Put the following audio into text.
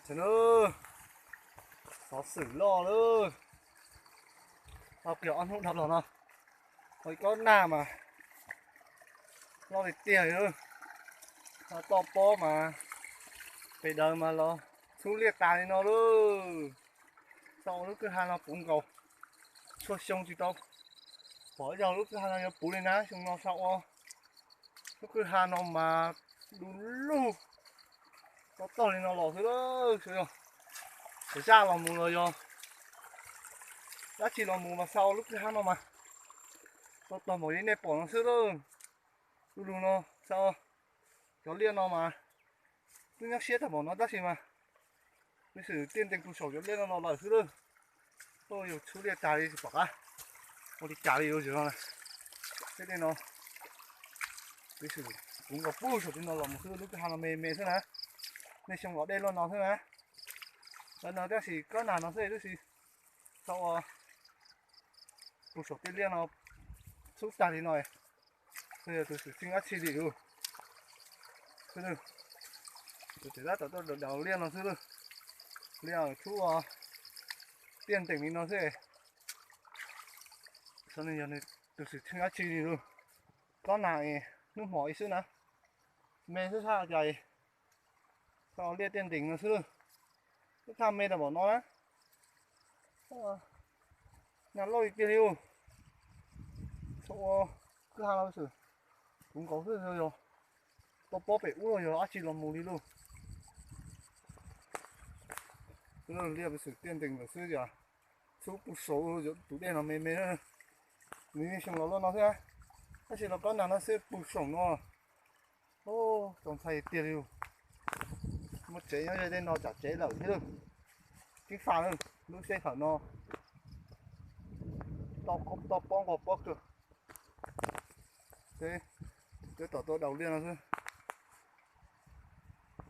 trời ơi, khó xử lo nữa. Học kiểu ăn không đập rồi nào. Mấy con nào mà lo thì tiền nữa. Nó to po mà. Phải đời mà lo. Chú liệt tài đi nó nữa. Sau lúc cứ hai nó cũng cầu. Cho xong chứ đâu. Bỏ giờ lúc cứ hai nó bú lên á. Xong nó sau ó. Lúc cứ hai nó mà đúng lúc. Nó to lên nó lỏ thứ đó. Trời ơi. Phải ra lòng mù rồi rồi. Đã chỉ lòng mù mà sau lúc cứ hai nó mà. Nó to một cái nếp bỏ nó thứ đó. Đúng đúng nó. Sao cháu liên nó mà cứ nhắc xiết là bỏ nó đắt gì mà bây giờ tiên tình cụ sổ cháu liên nó là thứ đơn ôi dù chú liệt trả đi thì bỏ á một đi trả đi rồi chứ này thế nên nó bây giờ cũng có bùi sổ thì nó là một thứ lúc cái hàng là mềm mềm thế này nên xong nó đen luôn nó thế này lần nào chắc thì có nào nó thế thì sau cụ sổ tiên liên nó xúc trả đi nói bây giờ tôi sử sinh ác chi đi rồi thế nên tôi chỉ ra tôi đầu liên nó thứ đơn liên chú tiền tỉnh đi nó thế cho nên giờ này thực sự không chi gì luôn con này nước hỏi xưa nè mẹ thứ sao vậy sao liên tiền tỉnh nó xưa cái tham mê là bỏ nó á nhà lôi kia luôn chỗ cứ hai lâu xử cũng có thứ rồi tôi bóp phải uống rồi chỉ làm mù đi luôn cái lần liên sự tiền tỉnh nó xưa giờ số số rồi tủ đen nó mê mê nữa mình xong nó luôn nó thế nó chỉ là con nào nó sẽ bù sổng nó ô còn thầy tiền luôn một chế nó lên nó chả chế lẩu thế được cái phà luôn lúc xe phà nó to bong được thế cái tỏ tôi đầu tiên là thôi